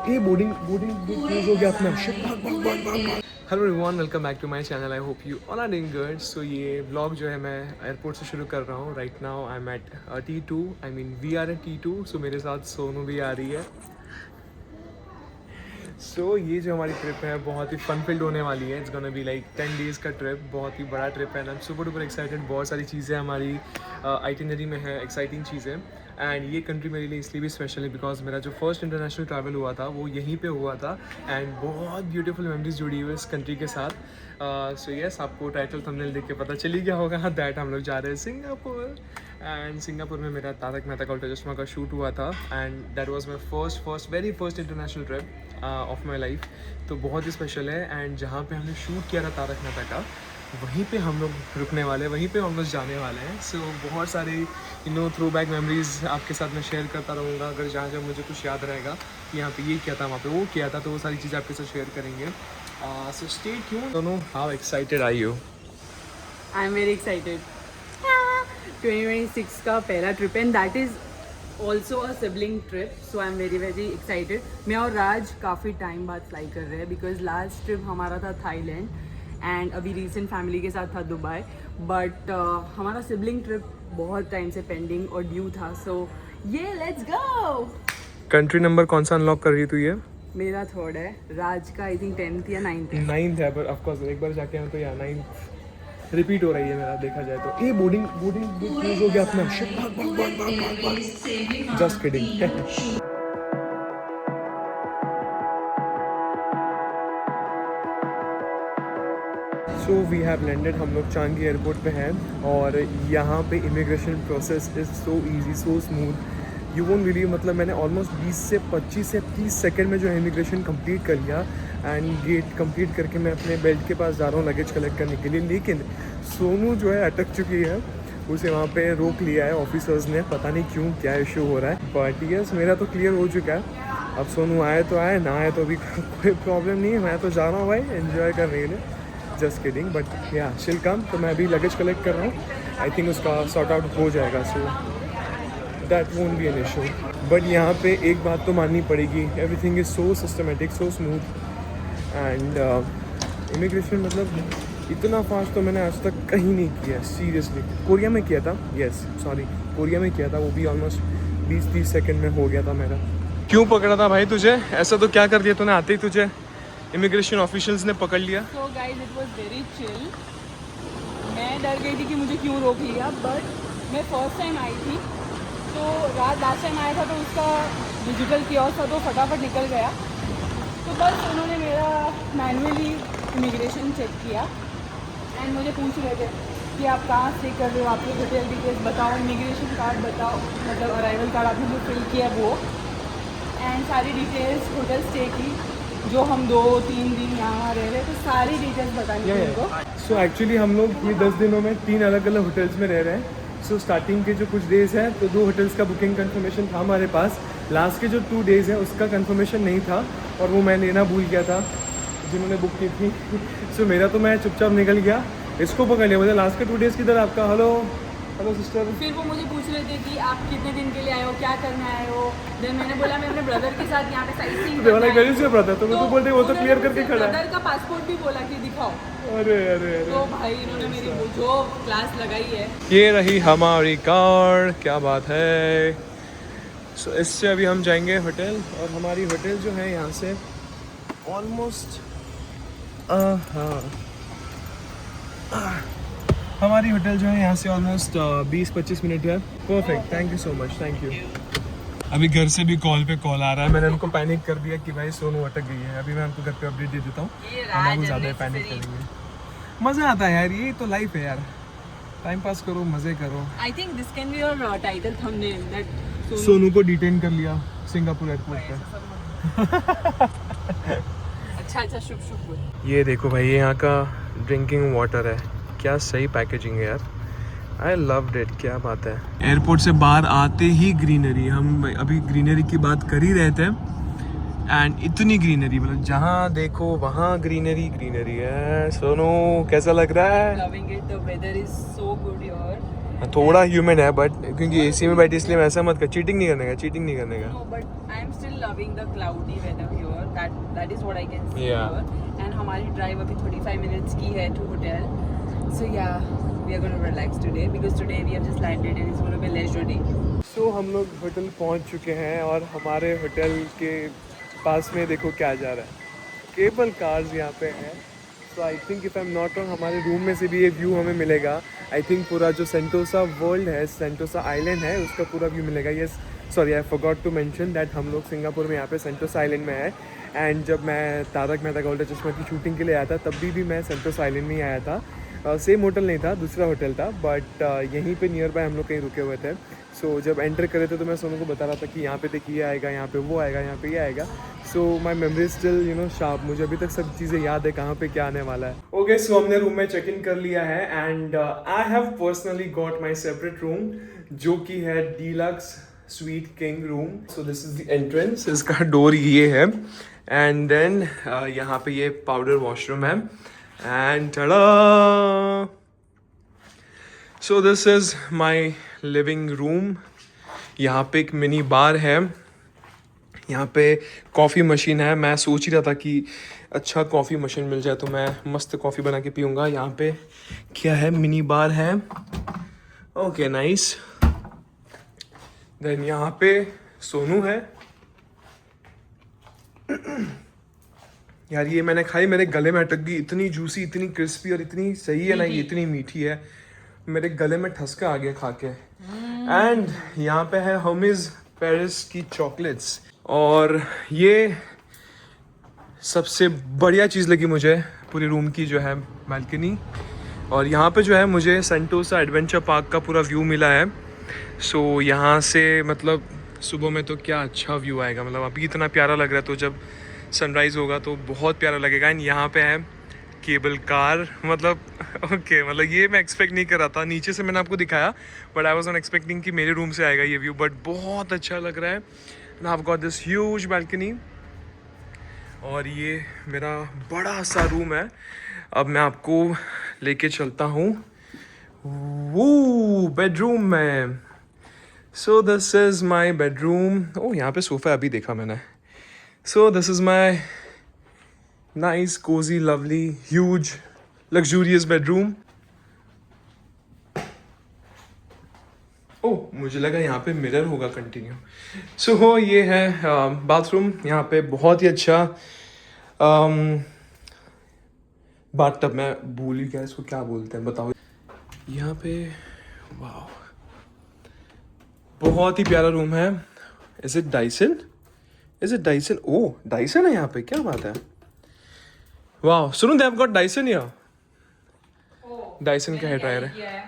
ये boarding close हो गया अपना। शिट, भाग भाग भाग भाग भाग। Hello everyone, welcome back to my channel. I hope you all are doing good. So ये व्लॉग जो है मैं एयरपोर्ट से शुरू कर रहा हूँ। Right now I am at T2, I mean we are at T2। So मेरे साथ सोनू भी आ रही है। सो ये जो हमारी ट्रिप है बहुत ही फन फिल्ड होने वाली है। It's gonna be like 10 days का ट्रिप, बहुत ही बड़ा ट्रिप है। And I am super duper excited. बहुत सारी चीज़ें हमारी आइटिनरी में है, एक्साइटिंग चीज़ें। एंड ये कंट्री मेरे लिए इसलिए भी स्पेशल है बिकॉज मेरा जो फर्स्ट इंटरनेशनल ट्रैवल हुआ था वो यहीं पे हुआ था। एंड बहुत ब्यूटीफुल मेमोरीज जुड़ी हुई है इस कंट्री के साथ। सो येस, आपको टाइटल थंबनेल देख के पता चली गया होगा दैट हम लोग जा रहे हैं सिंगापुर। एंड सिंगापुर में मेरा तारक मेहता का उल्टा चश्मा का शूट हुआ था। And that was my very first international trip of my life. तो बहुत ही स्पेशल है। एंड जहाँ पे हमने शूट किया था तारक मेहता का, वहीं पे हम लोग रुकने वाले हैं, वहीं पे हम लोग जाने वाले हैं। सो बहुत सारे थ्रो बैक मेमोरीज आपके साथ मैं शेयर करता रहूँगा। अगर जहाँ जहाँ मुझे कुछ याद रहेगा कि यहाँ पे ये किया था, वहाँ पे वो किया था, तो वो सारी चीज़ें आपके साथ शेयर करेंगे। So stay tuned. दोनों, how excited are you? I am very excited. 2026 का पहला trip and that is also a sibling trip, so I am very very excited. मैं और राज काफ़ी टाइम बाद फ्लाई कर रहे हैं बिकॉज लास्ट ट्रिप हमारा था थाईलैंड एंड अभी रिसेंट फैमिली के साथ था दुबई। बट हमारा सिबलिंग ट्रिप बहुत टाइम से पेंडिंग और ड्यू था। सो ये लेट्स गो। कंट्री नंबर कौन सा अनलॉक कर रही तू? ये मेरा थर्ड है, राज का आई थिंक 10th या 9th है। 9th है, पर ऑफकोर्स एक बार जाके आए तो या 9th रिपीट हो रही है मेरा, देखा जाए तो। ये बोर्डिंग क्लोज हो गया अपना। शिट, भाग भाग भाग भाग भाग। Just kidding. So we have landed. हम लोग चांगी एयरपोर्ट पे हैं और यहाँ पे immigration process is so easy, so smooth, you won't believe. मतलब मैंने ऑलमोस्ट 20 से 25 से 30 सेकंड में जो है इमिग्रेशन कंप्लीट कर लिया। एंड गेट कंप्लीट करके मैं अपने बेल्ट के पास जा रहा हूँ लगेज कलेक्ट करने के लिए। लेकिन सोनू जो है अटक चुकी है, उसे वहाँ पे रोक लिया है ऑफिसर्स ने, पता नहीं क्यों, क्या इशू हो रहा है। बट यस, मेरा तो क्लियर हो चुका है। अब सोनू आए तो आए, ना आए तो भी कोई प्रॉब्लम नहीं है। मैं तो जा रहा हूँ भाई एन्जॉय करने के लिए। जस्ट किडिंग, बट या शिल कम। तो मैं अभी लगेज कलेक्ट कर रहा हूँ। आई थिंक उसका सॉर्ट आउट हो जाएगा, so that won't be an issue. But यहाँ पे एक बात तो माननी पड़ेगी, everything is so systematic, so smooth. And immigration मतलब इतना फास्ट तो मैंने आज तक कहीं नहीं किया, सीरियसली। कोरिया में किया था, यस सॉरी, कोरिया में किया था, वो भी ऑलमोस्ट 20-30 सेकेंड में हो गया था मेरा। क्यों पकड़ा था भाई तुझे? ऐसा तो क्या कर दिया तूने? आते ही तुझे इमिग्रेशन ऑफिशियल्स ने पकड़ लिया। So guys, it was very chill. मैं डर गई थी कि मुझे क्यों रोक लिया, बट मैं फर्स्ट टाइम आई थी तो रात लास्ट टाइम आया था तो उसका डिजिटल कियोस्क था तो फटाफट निकल गया। तो बस उन्होंने मेरा मैनुअली इमिग्रेशन चेक किया एंड मुझे पूछ रहे थे कि आप कहाँ स्टे कर रहे हो, आपके होटल डिटेल्स बताओ, इमिग्रेशन कार्ड बताओ, मतलब अराइवल कार्ड आपने जो फिल किया वो, एंड सारी डिटेल्स, होटल स्टे की जो हम 2-3 दिन यहाँ रह रहे, तो सारी डिटेल्स बतानी है उनको। सो एक्चुअली हम लोग ये 10 दिनों में 3 अलग अलग होटल्स में रह रहे हैं। सो स्टार्टिंग के जो कुछ डेज़ हैं तो 2 होटल्स का बुकिंग कंफर्मेशन था हमारे पास। लास्ट के जो 2 डेज़ हैं उसका कंफर्मेशन नहीं था और वो मैं लेना भूल गया था जिन्होंने बुक की थी। सो मेरा तो मैं चुपचाप निकल गया, इसको पकड़ लिया। मतलब लास्ट के 2 डेज़ किधर आपका? Hello hello sister. फिर वो मुझे पूछ रहे थे कि आप कितने दिन के लिए आए हो, क्या करना आए हो। देन मैंने बोला मैं अपने ब्रदर के साथ यहाँ पे साइटसीइंग करना है। वेरी से ब्रदर, तो मैं तो बोलते वो तो क्लियर करके खड़ा है। ब्रदर का पासपोर्ट भी बोला कि दिखाओ। अरे अरे अरे, तो भाई इन्होंने मेरी वो जो क्लास लगाई है। ये रही हमारी कार, क्या बात है। सो इससे अभी हम जाएंगे होटल, और हमारी होटल जो है यहाँ से ऑलमोस्ट हाँ, हमारी होटल जो है यहाँ से ऑलमोस्ट 20-25 मिनट है। Perfect, thank you so much, thank you. अभी घर से भी कॉल पे कॉल आ रहा है। मैंने उनको पैनिक कर दिया कि भाई सोनू अटक गई है। अभी मैं उनको घर पे अपडेट दे देता हूँ, हम लोग ज़्यादा पैनिक करेंगे। मज़ा आता है यार, ये तो लाइफ है यार, टाइम पास करो, मज़े करो। I think this can be your title thumbnail that Sonu को डिटेन कर लिया सिंगापुर एयरपोर्ट पे। अच्छा शुभ शुभ। ये देखो भाई, ये यहाँ का ड्रिंकिंग वाटर है, क्या सही पैकेजिंग है यार। आई लव्ड इट, क्या बात है। एयरपोर्ट से बाहर आते ही ग्रीनरी, हम अभी ग्रीनरी की बात कर ही रहे थे। एंड इतनी ग्रीनरी, मतलब जहाँ देखो वहाँ ग्रीनरी ग्रीनरी है। सोनू कैसा लग रहा है? Loving it, the weather is so good here थोड़ा ह्यूमन है बट क्योंकि एसी में बैठी इसलिए ऐसा मत कर, चीटिंग नहीं करने का, चीटिंग नहीं करने का। No, but I am still loving the cloudy weather here. That is what I can see Yeah. here. And हमारी drive अभी 35 minutes की है to hotel. So yeah, we are going to relax today because today we have just landed and it's going to be leisure day. So हम लोग hotel पहुंच चुके हैं और हमारे होटल के पास में देखो क्या जा रहा है, केबल कार्स यहाँ पे हैं। So I think if I am not wrong हमारे रूम में से भी ये व्यू हमें मिलेगा। आई थिंक पूरा जो सेंटोसा वर्ल्ड है, सेंटोसा आइलैंड है, उसका पूरा व्यू मिलेगा। Yes sorry I forgot to mention that हम लोग सिंगापुर में यहाँ पे सेंटोसा आइलैंड में है। एंड जब मैं तारक मेहता का उल्टा चश्मा की शूटिंग के लिए आया था तब भी मैं सेंटोसा आइलैंड में ही आया था। सेम होटल नहीं था, दूसरा होटल था, बट यहीं पे नियर बाय हम लोग कहीं रुके हुए थे। सो जब एंटर करे थे तो मैं सोनू को बता रहा था कि यहाँ पे देखिए ये आएगा, यहाँ पे वो आएगा, यहाँ पे ये आएगा। सो माई मेमोरी स्टिल शार्प, मुझे अभी तक सब चीज़ें याद है कहाँ पे क्या आने वाला है। ओके सो हमने रूम में चेक इन कर लिया है and I have personally got my separate room जो कि है deluxe sweet king room. So this is the entrance, इसका डोर ये है एंड देन यहाँ पे ये पाउडर वॉशरूम है and tada! So this is my living room. यहाँ पे एक मिनी बार है, यहाँ पे कॉफ़ी मशीन है। मैं सोच ही रहा था कि अच्छा कॉफ़ी मशीन मिल जाए तो मैं मस्त कॉफ़ी बना के पीऊँगा। यहाँ पे क्या है, मिनी बार है। Okay nice. देन यहाँ पे सोनू है। यार ये मैंने खाई, मेरे गले में अटक गई, इतनी जूसी, इतनी क्रिस्पी और इतनी सही है ना, ये इतनी मीठी है, मेरे गले में ठसका आ गया खा के। एंड यहाँ पे है हर्मीज पेरिस की चॉकलेट्स और ये सबसे बढ़िया चीज़ लगी मुझे पूरे रूम की जो है बालकनी। और यहाँ पे जो है मुझे सेंटोसा एडवेंचर पार्क का पूरा व्यू मिला है। सो यहाँ से मतलब सुबह में तो क्या अच्छा व्यू आएगा, मतलब अभी इतना प्यारा लग रहा है तो जब सनराइज़ होगा तो बहुत प्यारा लगेगा। एंड यहाँ पे है केबल कार, मतलब ओके मतलब ये मैं एक्सपेक्ट नहीं कर रहा था। नीचे से मैंने आपको दिखाया but I was not expecting कि मेरे रूम से आएगा ये व्यू, बट बहुत अच्छा लग रहा है। And I have got this huge balcony और ये मेरा बड़ा सा रूम है। अब मैं आपको लेके चलता हूँ वो बेडरूम में। So this is my bedroom. Oh यहाँ पे सोफ़ा अभी देखा मैंने। So this is my nice, cozy, lovely, huge, luxurious bedroom. Oh मुझे लगा यहाँ पे मिरर होगा कंटिन्यू। सो ये है बाथरूम। यहाँ पे बहुत ही अच्छा बाथटब, मैं भूल ही गया इसको क्या बोलते हैं, बताओ। यहाँ पे वाह बहुत ही प्यारा रूम है। Is it Dyson? Is it Dyson? Oh Dyson है यहाँ पे, क्या बात है। Wow, Sunu, they have got Dyson here. Oh, Dyson का हेयर ड्रायर है।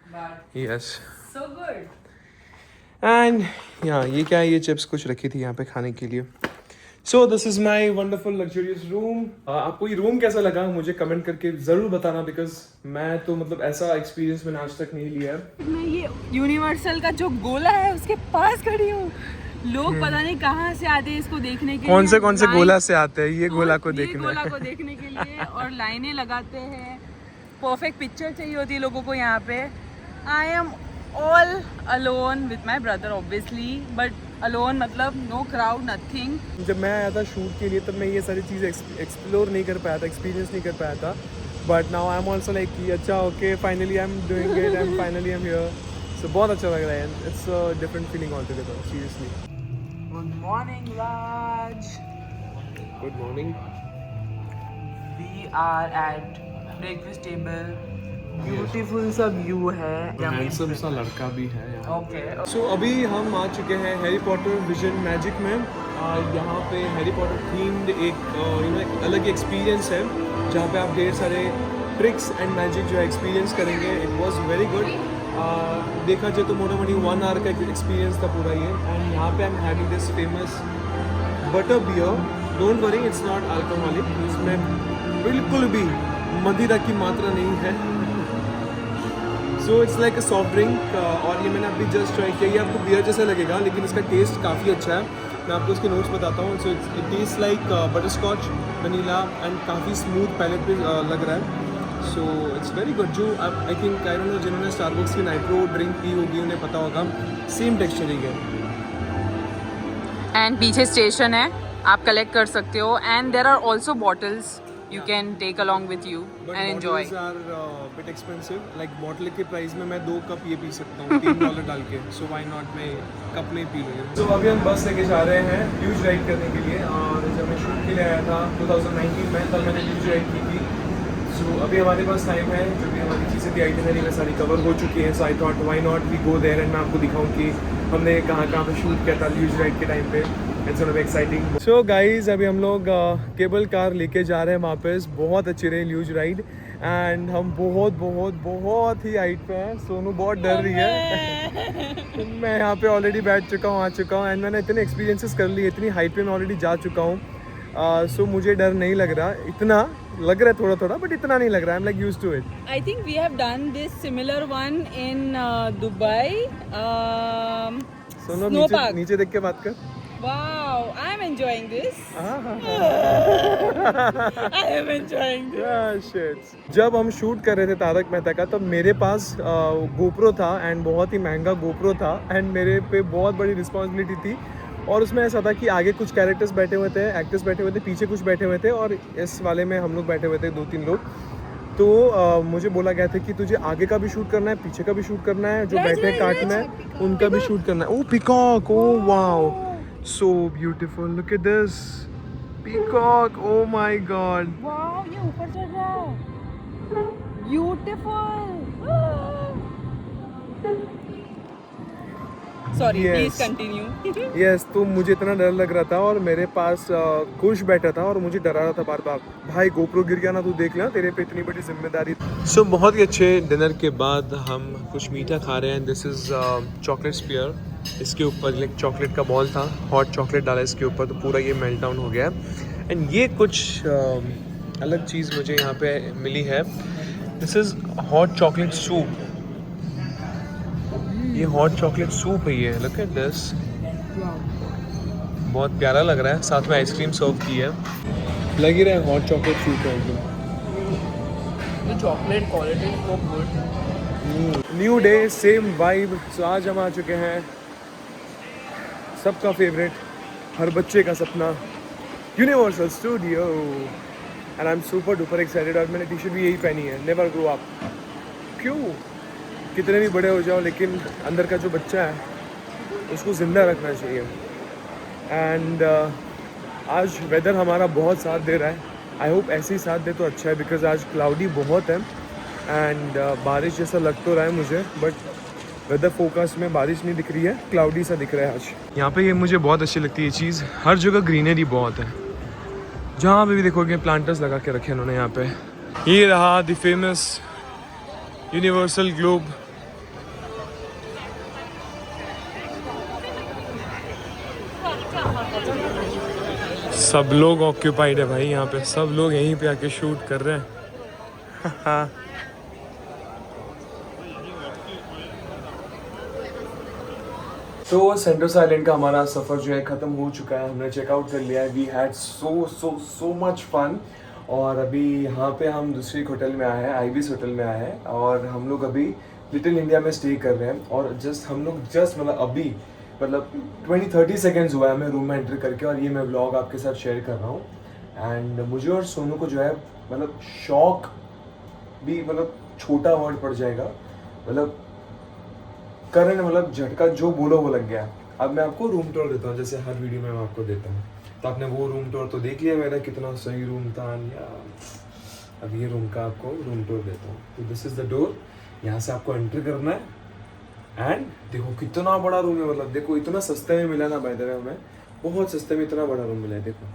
but Yes. so good. And yeah, ये क्या है, ये चिप्स कुछ रखी थी यहाँ पे खाने के लिए। So this is my wonderful luxurious room. आपको ये रूम कैसा लगा मुझे कमेंट करके ज़रूर बताना, बिकॉज मैं तो मतलब ऐसा एक्सपीरियंस मैंने आज तक नहीं लिया है। मैं ये यूनिवर्सल का जो गोला है उसके पास खड़ी हूँ। लोग पता नहीं कहाँ से आते हैं इसको देखने के लिए। कौन से गोला से आते हैं ये गोला को ये देखने? गोला को देखने के लिए और लाइनें लगाते हैं। परफेक्ट पिक्चर चाहिए होती है लोगों को यहाँ पे। I am all alone with my brother obviously, but alone मतलब नो क्राउड नथिंग। जब मैं आया था शूट के लिए तब मैं ये सारी चीज़ें एक्सप्लोर नहीं कर पाया था, एक्सपीरियंस नहीं कर पाया था। But now I am also like कि अच्छा okay finally I am doing it and finally I am here. So बहुत अच्छा लग रहा है। It's a different feeling all together, seriously. Good morning Raj. Good morning. We are at breakfast table. Beautiful सा view है। Handsome सा लड़का भी है यहाँ। ओके सो अभी हम आ चुके हैं हैरी पॉटर विजन मैजिक में। यहाँ पे हैरी पॉटर थीम्ड एक अलग एक्सपीरियंस है जहाँ पे आप ढेर सारे ट्रिक्स एंड मैजिक जो है एक्सपीरियंस करेंगे। It was very good. देखा जाए तो मोटामोटी 1 आवर का एक्सपीरियंस था पूरा ये। एंड यहाँ पे I am having this famous butter beer. Don't worry it's not alcoholic, इसमें बिल्कुल भी मदिरा की मात्रा नहीं है। So it's like a soft drink और ये मैंने अभी जस्ट ट्राई किया। ये आपको बियर जैसा लगेगा लेकिन इसका टेस्ट काफ़ी अच्छा है। मैं आपको इसके नोट्स बताता हूँ। So it taste like butterscotch, vanilla and काफ़ी स्मूथ पैलेट पे लग रहा है। So it's very good. जो I think I don't know जिन्होंने स्टारबक्स की नाइट्रो ड्रिंक पी होगी उन्हें पता होगा, सेम टेक्सचर ही है. एंड पीछे स्टेशन है, आप कलेक्ट कर सकते हो. And there are also bottles you can take along with you and enjoy. Bit expensive. Like bottle के प्राइस में मैं 2 कप ये पी सकता हूँ $3 डाल के. सो व्हाई नॉट मैं कप में पी लूँगा. तो अभी हम बस लेके जा रहे हैं ल्यूज राइड करने के लिए. और जब मैं शूट के लिए आया था 2019 में, तब मैंने ल्यूज राइड की थी. सो अभी हमारे पास टाइम है, जो भी हमारी चीज़ें थी आइटिनरी में सारी कवर हो चुकी हैं. So I thought why not we go there and मैं आपको दिखाऊँ कि हमने कहाँ पे शूट किया था ल्यूज राइड के टाइम पे. It's gonna be exciting. So guys अभी हम लोग केबल कार लेके जा रहे हैं वापस. बहुत अच्छी रही ल्यूज राइड एंड हम बहुत बहुत बहुत ही हाइट पे हैं. सोनू बहुत डर रही है. मैं यहाँ पे ऑलरेडी बैठ चुका हूँ, आ चुका हूँ एंड मैंने इतने एक्सपीरियंसेस कर लिए. इतनी हाइट पे मैं ऑलरेडी जा चुका हूँ. सो मुझे डर नहीं लग रहा. इतना लग रहा है थोड़ा थोड़ा, बट इतना नहीं लग रहा. I am like used to it. I think we have done this similar one in Dubai. Sonu Snow park. नीचे देख के बात कर. Wow, I am enjoying this. I am enjoying this. Shit. जब हम शूट कर रहे थे तारक मेहता का, तब मेरे पास गोप्रो था एंड बहुत ही महंगा गोप्रो था एंड मेरे पे बहुत बड़ी रिस्पॉन्सिबिलिटी थी. और उसमें ऐसा था कि आगे कुछ कैरेक्टर्स बैठे हुए थे, एक्टर्स बैठे हुए थे, पीछे कुछ बैठे हुए थे और इस वाले में हम लोग बैठे हुए थे 2-3 लोग. तो मुझे बोला गया था कि तुझे आगे का भी शूट करना है, पीछे का भी शूट करना है, जो बैठे हैं कार्ट में उनका भी शूट करना है. Oh peacock, oh wow, so beautiful. Look at this peacock. Oh my god. Wow, ये ऊपर चढ़ रहा है. Beautiful. Sorry, Yes. please continue. Yes. तो मुझे इतना डर लग रहा था और मेरे पास कुश बैठा था और मुझे डरा रहा था बार बार, भाई गोप्रो गिर गया ना, तू देख लेना, तेरे पे इतनी बड़ी जिम्मेदारी. सो बहुत ही अच्छे डिनर के बाद हम कुछ मीठा खा रहे हैं. This is chocolate sphere. इसके ऊपर एक चॉकलेट का बॉल था, हॉट चॉकलेट डाला इसके ऊपर, तो पूरा ये मेल्ट डाउन हो गया. एंड ये कुछ अलग चीज़ मुझे यहाँ पे मिली है. This is hot chocolate soup. ये हॉट चॉकलेट सूप है ये. Look at this. बहुत प्यारा लग रहा है. साथ में आइसक्रीम सर्व की है. लग ही रहा है हॉट चॉकलेट सूप है. The chocolate quality is so good. New day same vibe. So आज हम आ चुके हैं सबका फेवरेट, हर बच्चे का सपना, universal studio. And I am super duper excited. और मैंने टी शर्ट भी यही पहनी है, नेवर ग्रो अप. क्यों? कितने भी बड़े हो जाओ, लेकिन अंदर का जो बच्चा है उसको ज़िंदा रखना चाहिए. एंड आज वेदर हमारा बहुत साथ दे रहा है. आई होप ऐसे ही साथ दे तो अच्छा है, बिकॉज आज क्लाउडी बहुत है एंड बारिश जैसा लग तो रहा है मुझे, बट वेदर फोकास्ट में बारिश नहीं दिख रही है, क्लाउडी सा दिख रहा है आज. यहाँ पे ये मुझे बहुत अच्छी लगती है ये चीज़. हर जगह ग्रीनरी बहुत है. जहाँ पे भी देखोगे प्लांटर्स लगा के रखे उन्होंने यहाँ पे. ये रहा द फेमस यूनिवर्सल ग्लोब. सब लोग ऑक्यूपाइड है भाई यहाँ पे. सब लोग यहीं पे आके शूट कर रहे हैं. तो सेंटोस आइलैंड का हमारा सफ़र जो है ख़त्म हो चुका है. हमने चेकआउट कर लिया है. We had so much fun. और अभी यहाँ पे हम दूसरी होटल में आए हैं, आईविस होटल में आए हैं. और हम लोग अभी लिटिल इंडिया में स्टे कर रहे हैं. और हम लोग मतलब अभी 20-30 सेकेंड्स हुआ है हमें रूम में एंटर करके. और ये मैं व्लॉग आपके साथ शेयर कर रहा हूँ. एंड मुझे और सोनू को जो है शॉक भी छोटा वर्ड पड़ जाएगा. करंट झटका जो बोलो वो लग गया. अब मैं आपको रूम टूर देता हूँ, जैसे हर वीडियो में मैं आपको देता हूँ. तो आपने वो रूम टूर तो देख लिया मेरा, कितना सही रूम था. अब ये रूम का आपको रूम टूर देता हूँ. तो दिस इज़ द डोर. यहाँ से आपको एंटर करना है. एंड देखो कितना बड़ा रूम है. देखो इतना सस्ते में मिला ना, बाय द वे हमें बहुत सस्ते में इतना बड़ा रूम मिला है. देखो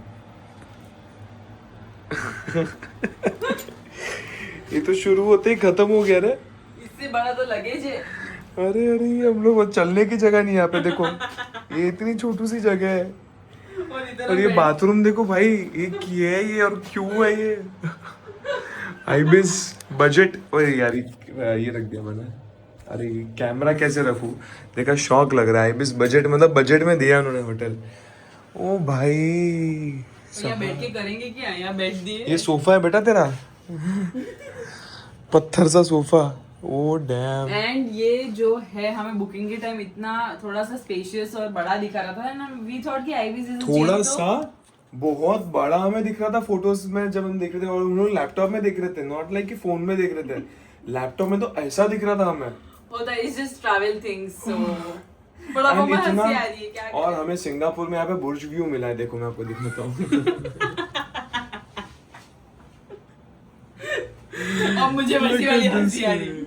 ये तो शुरू होते ही खत्म हो गया रे. इससे बड़ा तो लगेज है. अरे ये हम लोग चलने की जगह नहीं. यहाँ पे देखो ये इतनी छोटी सी जगह है. और ये बाथरूम देखो भाई, ये क्या है ये और क्यों है ये. Ibis budget. ओए यार ये रख दिया मैंने. अरे कैमरा कैसे रखूं, देखा शौक लग रहा है. आईबिस बजट बजट में दिया उन्होंने होटल. ओ भाई यहाँ बैठ के करेंगे क्या, यहाँ बैठ दिए. ये सोफा है बेटा तेरा. पत्थर सा सोफा, ओ डैम। एंड ये जो है हमें बुकिंग के टाइम इतना थोड़ा सा स्पेशियस और बड़ा दिखा रहा था ना, वी थॉट कि आईवीज इज थोड़ा सा बहुत बड़ा हमें दिख रहा था फोटोज में जब हम देख रहे थे, और उन्होंने लैपटॉप में देख रहे थे, नॉट लाइक कि फोन में देख रहे थे। लैपटॉप में तो ऐसा दिख रहा था हमें। होता है, इट्स जस्ट ट्रैवल थिंग्स। सो बड़ा मम्मा हंसी आ रही है क्या। और हमें सिंगापुर में यहाँ पे बुर्ज व्यू मिला है, देखो मैं आपको दिखाता हूँ। अब मुझे वैसी वाली हंसी आ रही।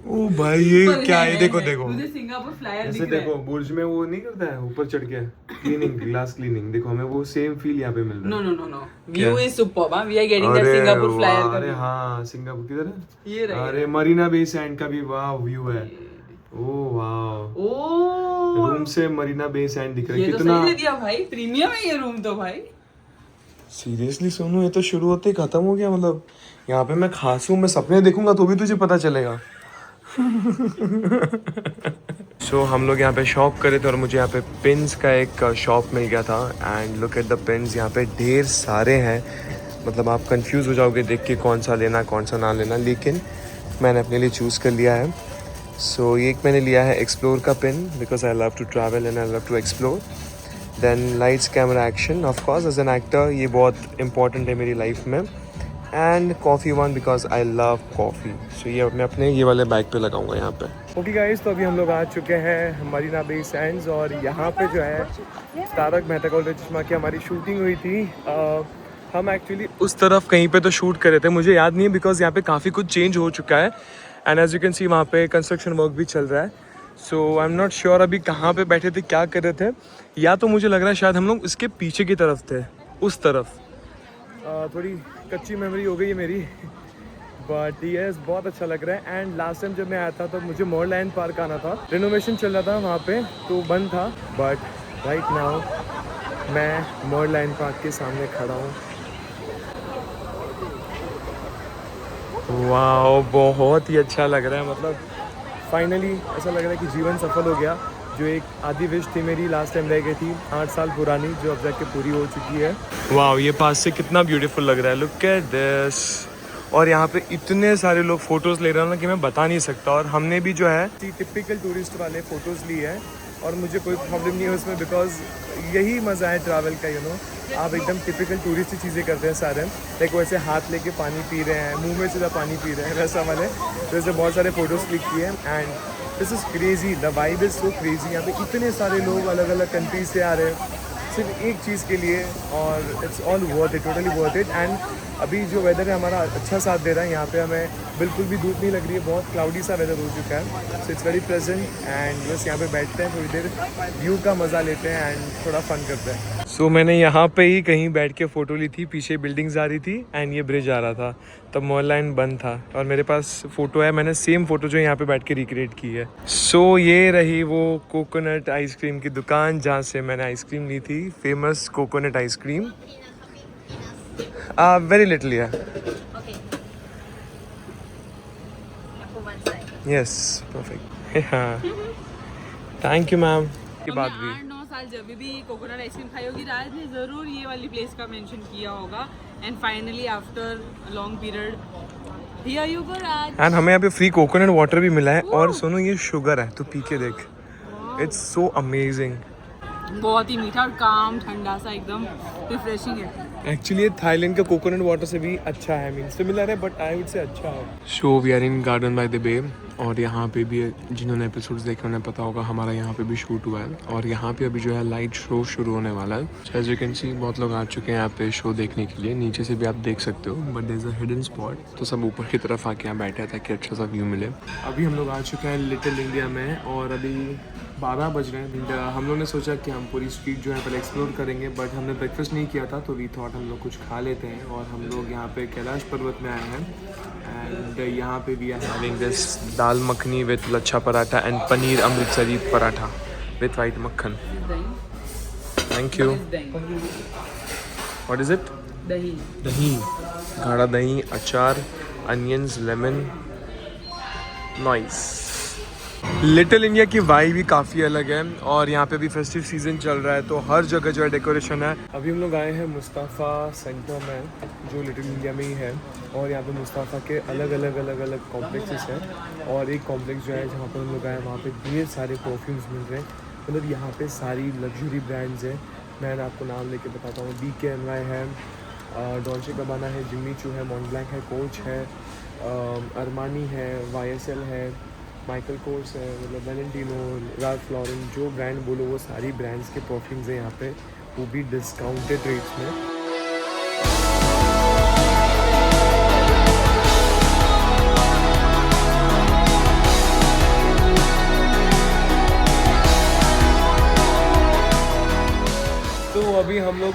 ओ भाई ये क्या है, देखो देखो मुझे सिंगापुर फ्लायर ऐसे दिख रहा देखो, बुर्ज में वो नहीं करता है ऊपर चढ़ के क्लीनिंग, ग्लास क्लीनिंग, देखो हमें वो सेम फील यहाँ पे मिल रहा है। No no no no, view is superb. We are getting that Singapore Flyer का। अरे हाँ, सिंगापुर किधर है ये रहा। अरे मरीना बे सैंड का भी वाह व्यू है। ओ वाह, ओ रूम से मरीना बे सैंड दिख रहा है। ये तो कितना सही दे दिया भाई, प्रीमियम है ये रूम तो भाई। सीरियसली सोनू, ये तो शुरू होते ही खत्म हो गया। मतलब यहाँ पे मैं खास हूँ, मैं सपने देखूंगा तो भी तुझे पता चलेगा। सो हम लोग यहाँ पे शॉप करे थे और मुझे यहाँ पे पिन्स का एक शॉप मिल गया था। And look at the pins, यहाँ पे ढेर सारे हैं। मतलब आप कंफ्यूज हो जाओगे देख के कौन सा लेना कौन सा ना लेना, लेकिन मैंने अपने लिए चूज़ कर लिया है। सो ये एक मैंने लिया है एक्सप्लोर का pin, because I love to travel and I love to explore. Then lights camera action, of course as an actor ये बहुत इंपॉर्टेंट है मेरी लाइफ में। And coffee one, because I love coffee. So ये मैं अपने ये वाले बैग पे लगाऊंगा यहाँ पे। ओके गाइस, तो अभी हम लोग आ चुके हैं मरीना बे सैंड्स, और यहाँ पे जो है तारक मेहता का उल्टा चश्मा की हमारी शूटिंग हुई थी। हम एक्चुअली उस तरफ कहीं पे तो शूट करे थे, मुझे याद नहीं है बिकॉज यहाँ पे काफ़ी कुछ चेंज हो चुका है। And as you can see वहाँ पे कंस्ट्रक्शन वर्क भी चल रहा है। So I am not sure अभी कहाँ पे बैठे थे, क्या कर रहे थे। या तो मुझे लग रहा है शायद हम लोग इसके पीछे की तरफ थे, उस तरफ। थोड़ी कच्ची मेमोरी हो गई है मेरी, बट यस बहुत अच्छा लग रहा है। एंड लास्ट टाइम जब मैं आया था तो मुझे मोरलैंड पार्क आना था, रिनोवेशन चल रहा था वहाँ पे तो बंद था। बट राइट नाउ मैं मोरलैंड पार्क के सामने खड़ा हूँ। वाह, बहुत ही अच्छा लग रहा है। मतलब फाइनली ऐसा लग रहा है कि जीवन सफल हो गया। जो एक आधी विश थी मेरी लास्ट टाइम रह गई थी 8 साल पुरानी, जो अब जाके पूरी हो चुकी है। वाह, ये पास से कितना ब्यूटीफुल लग रहा है, लुक एट दिस। और यहाँ पे इतने सारे लोग फोटोज़ ले रहे हैं ना कि मैं बता नहीं सकता। और हमने भी जो है टिपिकल टूरिस्ट वाले फ़ोटोज़ लिए हैं, और मुझे कोई प्रॉब्लम नहीं है उसमें, बिकॉज यही मज़ा है ट्रैवल का। यू नो, आप एकदम टिपिकल टूरिस्ट चीज़ें करते हैं सारे, लाइक वैसे हाथ लेके पानी पी रहे हैं, मुंह में सीधा पानी पी रहे हैं, वैसा वाले। तो ऐसे बहुत सारे फ़ोटोज़ क्लिक किए हैं। And this is crazy, the vibe is so crazy. यहाँ पे इतने सारे लोग अलग अलग कंट्रीज से आ रहे हैं सिर्फ एक चीज़ के लिए, और it's all worth it, totally worth it. And अभी जो वेदर है हमारा अच्छा साथ दे रहा है, यहाँ पे हमें बिल्कुल भी धूप नहीं लग रही है, बहुत क्लाउडी सा वेदर हो चुका है। So it's very present. And बस यहाँ पे बैठते हैं थोड़ी देर, व्यू का मज़ा लेते हैं एंड थोड़ा फन करते हैं। सो मैंने यहाँ पे ही कहीं बैठ के फ़ोटो ली थी, पीछे बिल्डिंग्स आ रही थी एंड ये ब्रिज आ रहा था, तब मोरलैंड बंद था। और मेरे पास फ़ोटो है, मैंने सेम फ़ोटो जो यहाँ पे बैठ के रिक्रिएट की है। सो ये रही वो कोकोनट आइसक्रीम की दुकान जहाँ से मैंने आइसक्रीम ली थी, famous coconut ice cream. Very little, या यस, परफेक्ट। हाँ, थैंक यू मैम। की बात भी 8-9 साल जब भी कोकोनट आइसक्रीम खाई होगी, राज ने जरूर ये वाली प्लेस का मेंशन किया होगा। And finally after long period here you go Raj. And हमें यहाँ पे फ्री कोकोनट वाटर भी मिला है। और सुनो, ये शुगर है, तो पी के देख, इट्स सो अमेजिंग। बहुत ही मीठा और काम ठंडा सा, एकदम रिफ्रेशिंग है। एक्चुअली ये थाईलैंड का कोकोनट वाटर से भी अच्छा है, मीन सिमिलर है बट आई वुड से अच्छा है। So we are in garden by the bay, और यहाँ पे भी जिन्होंने एपिसोड्स देखे उन्हें पता होगा हमारा यहाँ पे भी शूट हुआ है। और यहाँ पे अभी जो है लाइट शो शुरू होने वाला है। एज यू कैन सी बहुत लोग आ चुके हैं यहाँ पे शो देखने के लिए, नीचे से भी आप देख सकते हो, but there is a hidden spot, तो सब ऊपर की तरफ आके यहाँ बैठे ताकि अच्छा सा व्यू मिले। अभी हम लोग आ चुके हैं लिटिल इंडिया में, और अभी 12 बज रहे हैं। हम लोग ने सोचा कि हम पूरी स्ट्रीट जो है पहले एक्सप्लोर करेंगे, बट हमने ब्रेकफास्ट नहीं किया था, तो वी थॉट हम लोग कुछ खा लेते हैं। और हम लोग यहाँ पे कैलाश पर्वत में आए हैं, एंड यहाँ पे भी है having this dal makhani with lachha paratha and paneer Amritsari paratha with white makhan. Thank you. What is it? दही। दही, गाढ़ा दही, अचार, onions, lemon, nice. Little India की वाइब भी काफ़ी अलग है और यहाँ पे भी फेस्टिव सीज़न चल रहा है तो हर जगह जो है डेकोरेशन है। अभी हम लोग आए हैं मुस्ताफ़ा सेंटर में जो लिटिल इंडिया में ही है और यहाँ पे मुस्ताफ़ा के अलग अलग कॉम्प्लेक्सेस हैं और एक कॉम्प्लेक्स जो है जहाँ पर हम लोग आए वहाँ पे ढेर सारे परफ्यूम्स मिल रहे हैं। मतलब यहाँ पे सारी लग्जरी ब्रांड्स हैं। मैं आपको नाम लेके बताता हूँ, DKNY है, डॉल्चे गबाना है, जिम्मी चू है, मॉन्टब्लैंक है, कोच है, अरमानी है, YSL है, माइकल कोर्स है, मतलब वैलेंटिनो, राल्फ लॉरेन, जो ब्रांड बोलो वो सारी ब्रांड्स के परफ्यूम्स हैं यहाँ पे, वो भी डिस्काउंटेड रेट्स में। तो अभी हम लोग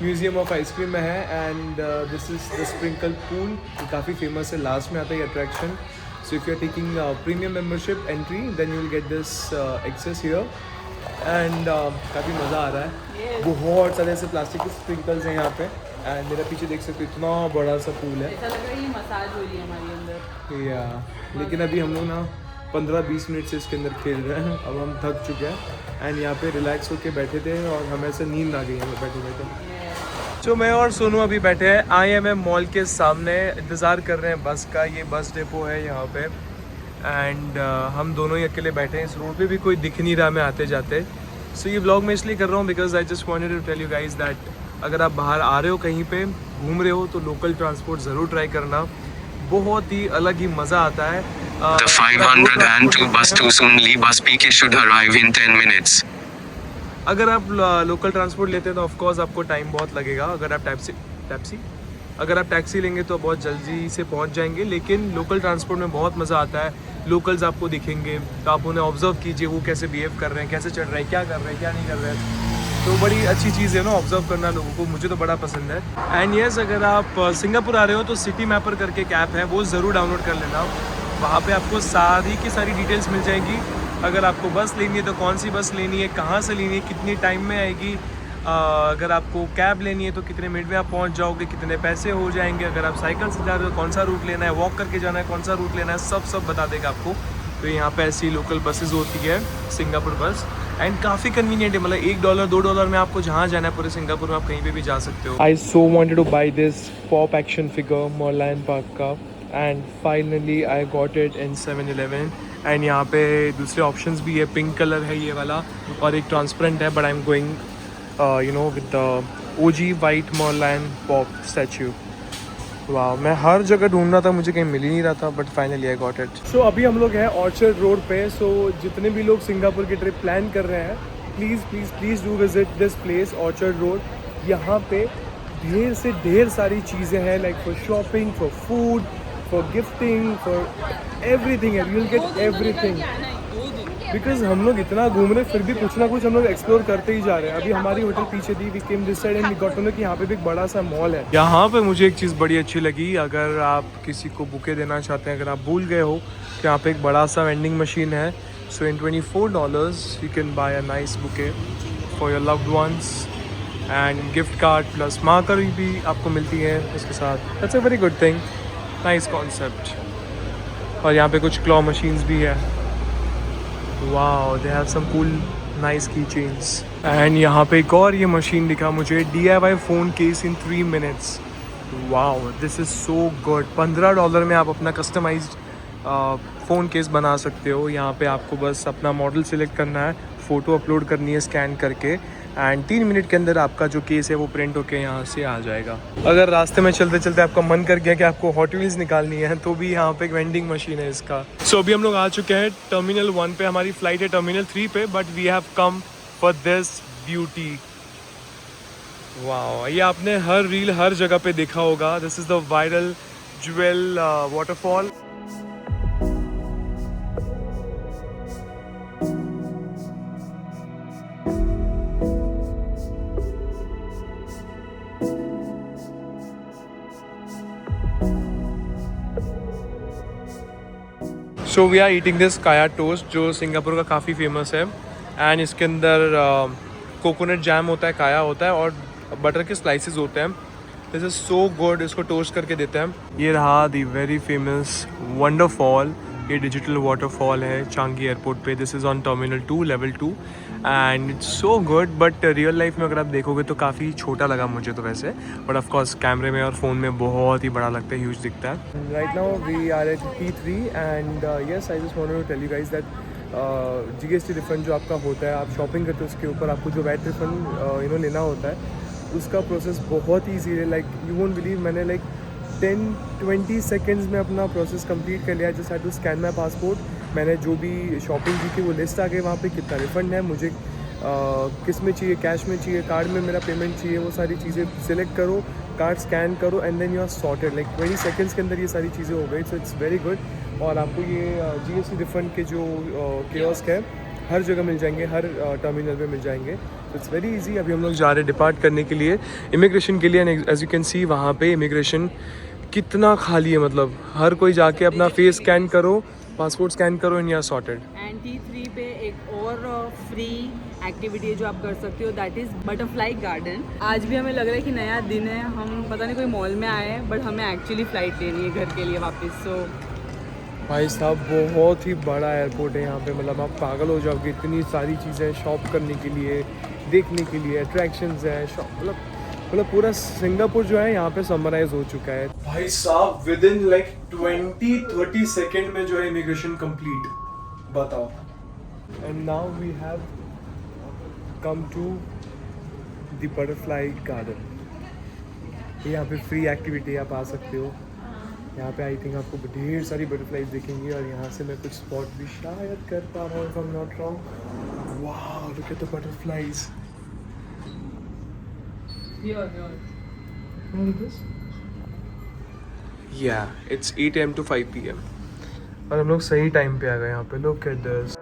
म्यूज़ियम ऑफ आइसक्रीम में है and this is the sprinkle pool, काफ़ी फेमस है, लास्ट में आता है attraction. So if you are taking premium membership entry, then you will get this access here and काफ़ी मज़ा आ रहा है। Yes. बहुत सारे ऐसे प्लास्टिक के स्प्रिंकल्स हैं यहाँ पे एंड मेरा पीछे देख सकते हो इतना बड़ा सा पूल है। ऐसा लग रहा है ये मसाज हो रही है हमारे अंदर। या लेकिन अभी हम लोग ना 15-20 मिनट से इसके अंदर खेल रहे हैं, अब हम थक चुके हैं एंड यहाँ पे रिलैक्स होके बैठे थे और हमें ऐसे नींद आ गई है बैठे बैठे। जो मैं और सोनू अभी बैठे हैं IMM मॉल के सामने, इंतज़ार कर रहे हैं बस का। ये बस डिपो है यहाँ पे एंड हम दोनों ही अकेले बैठे हैं। इस रोड पे भी कोई दिख नहीं रहा मैं आते जाते। सो ये व्लॉग मैं इसलिए कर रहा हूँ because I just wanted to tell you guys that अगर आप बाहर आ रहे हो कहीं पे घूम रहे हो तो लोकल ट्रांसपोर्ट ज़रूर ट्राई करना, बहुत ही अलग ही मज़ा आता है। The 502 bus to Sunli bus PK should arrive in 10 minutes. अगर आप लोकल ट्रांसपोर्ट लेते हैं तो ऑफ कोर्स आपको टाइम बहुत लगेगा। अगर आप टैक्सी लेंगे तो बहुत जल्दी से पहुंच जाएंगे, लेकिन लोकल ट्रांसपोर्ट में बहुत मज़ा आता है। लोकल्स आपको दिखेंगे तो आप उन्हें ऑब्जर्व कीजिए, वो कैसे बिहेव कर रहे हैं, कैसे चढ़ रहे हैं, क्या कर रहे हैं, क्या नहीं कर रहे हैं। तो बड़ी अच्छी चीज़ है ना ऑब्जर्व करना लोगों को, मुझे तो बड़ा पसंद है। एंड येस, अगर आप सिंगापुर आ रहे हो तो सिटी मैपर करके एक ऐप है, वो ज़रूर डाउनलोड कर लेना। वहाँ पे आपको सारी की सारी डिटेल्स मिल जाएगी। अगर आपको बस लेनी है तो कौन सी बस लेनी है, कहाँ से लेनी है, कितनी टाइम में आएगी, अगर आपको कैब लेनी है तो कितने मिनट में आप पहुँच जाओगे, कितने पैसे हो जाएंगे, अगर आप साइकिल से जा रहे हो कौन सा रूट लेना है, वॉक करके जाना है कौन सा रूट लेना है, सब बता देगा आपको। तो यहाँ पे ऐसी लोकल बसेज होती है सिंगापुर बस एंड काफ़ी कन्वीनियंट है। मतलब $1 $2 में आपको जहाँ जाना है पूरे सिंगापुर में आप कहीं पे भी जा सकते हो। I so wanted to buy this pop action figure Molland park का and finally I got it in 7-Eleven। एंड यहाँ पे दूसरे ऑप्शंस भी है, पिंक कलर है ये वाला और एक ट्रांसपेरेंट है, but I am going you know with the OG white Molland pop statue. वाह, मैं हर जगह ढूंढ रहा था, मुझे कहीं मिल ही नहीं रहा था, but finally I got it. So अभी हम लोग हैं ऑर्चर्ड रोड पे। सो जितने भी लोग सिंगापुर की ट्रिप प्लान कर रहे हैं, please do visit this place orchard road. यहाँ पे ढेर से ढेर सारी चीज़ें हैं, like for shopping, for food, for gifting, for everything, you will get everything. Because हम लोग इतना घूम रहे फिर भी कुछ ना कुछ हम लोग एक्सप्लोर करते ही जा रहे हैं। अभी हमारी होटल पीछे थी, we came this side and we got to know कि यहाँ पे भी एक बड़ा सा मॉल है। यहाँ पे मुझे एक चीज़ बड़ी अच्छी लगी, अगर आप किसी को बुके देना चाहते हैं, अगर आप भूल गए हो तो यहाँ पे एक बड़ा सा वेंडिंग मशीन है। So in $24 you can buy a nice bouquet for your loved ones and gift card plus marker भी आपको मिलती है उसके साथ। That's a very good thing, nice concept. और यहाँ पे कुछ क्लॉ मशीन्स भी है। Wow, they have some cool nice key chains. एंड यहाँ पे एक और ये मशीन दिखा मुझे, DIY phone case in 3 minutes। Wow, this is so good. $15 में आप अपना कस्टमाइज्ड फ़ोन केस बना सकते हो। यहाँ पे आपको बस अपना मॉडल सिलेक्ट करना है, फ़ोटो अपलोड करनी है स्कैन करके एंड 3 मिनट के अंदर आपका जो केस है वो प्रिंट होके यहाँ से आ जाएगा। अगर रास्ते में चलते चलते आपका मन कर गया कि आपको हॉट व्हील्स निकालनी है तो भी यहाँ पे एक वेंडिंग मशीन है इसका। सो अभी हम लोग आ चुके हैं टर्मिनल 1 पे, हमारी फ़्लाइट है टर्मिनल 3 पे, but we have come for this beauty. Wow, ये आपने हर रील हर जगह पे देखा होगा। This is the viral Jewel waterfall. So we are eating this kaya toast जो सिंगापुर का काफ़ी फेमस है एंड इसके अंदर कोकोनट जैम होता है, काया होता है और बटर के स्लाइसेस होते हैं। This is so good. इसको टोस्ट करके देते हैं। ये रहा दी वेरी फेमस वंडरफॉल ये डिजिटल वाटरफॉल है चांगी एयरपोर्ट पे. This is on terminal 2 level 2 and it's so good. But real life में अगर आप देखोगे तो काफ़ी छोटा लगा मुझे तो वैसे, बट ऑफ कोर्स कैमरे में और फ़ोन में बहुत ही बड़ा लगता है, ह्यूज दिखता है. Right now we are at T3 and yes I just wanted to tell you guys that GST refund जो आपका होता है, आप शॉपिंग करते हो उसके ऊपर आपको जो वैट रिफंड लेना होता है, उसका प्रोसेस बहुत ही ईजी है. लाइक यू वोंट बिलीव, मैंने लाइक 10-20 सेकेंड्स में अपना प्रोसेस कंप्लीट कर लिया. Just had to scan my passport. मैंने जो भी शॉपिंग की थी वो लिस्ट आ गई वहाँ पे, कितना रिफंड है मुझे, किस में चाहिए, कैश में चाहिए, कार्ड में मेरा पेमेंट चाहिए, वो सारी चीज़ें सिलेक्ट करो, कार्ड स्कैन करो and then you are sorted. Like 20 seconds के अंदर ये सारी चीज़ें हो गई. So it's very good. और आपको ये GST रिफंड के जो कियोस्क है हर जगह मिल जाएंगे, हर टर्मिनल पे मिल जाएंगे. तो इट्स वेरी इजी. अभी हम लोग जा रहे हैं डिपार्ट करने के लिए इमिग्रेशन के लिए. And as you can see वहाँ पे इमिग्रेशन कितना खाली है, मतलब हर कोई जाके अपना फेस स्कैन करो, पासपोर्ट स्कैन करो and you are sorted. And T3 पे एक और फ्री एक्टिविटी है जो आप कर सकते हो, दैट इज़ बटरफ्लाई गार्डन. आज भी हमें लग रहा है कि नया दिन है, हम पता नहीं कोई मॉल में आए हैं, बट हमें एक्चुअली फ़्लाइट लेनी है घर के लिए वापस. सो भाई साहब बहुत ही बड़ा एयरपोर्ट है यहाँ पे, मतलब आप पागल हो जाओगे. इतनी सारी चीज़ें शॉप करने के लिए, देखने के लिए, अट्रैक्शंस हैं, मतलब पूरा सिंगापुर जो है यहाँ पे समराइज हो चुका है. भाई साहब विद इन लाइक 20-30 सेकेंड में जो है इमिग्रेशन कंप्लीट, बताओ. And now we have come to the butterfly garden. यहाँ पे फ्री एक्टिविटी आप आ सकते हो. यहाँ पे आई थिंक आपको ढेर सारी बटरफ्लाइज दिखेंगी और यहाँ से मैं कुछ स्पॉट भी शायद कर पा रहा हूँ if I am not wrong. वाह look at the butterflies. Yeah, it's 8 AM to 5 PM. और हम लोग सही टाइम पे आ गए यहाँ पे. Look at this.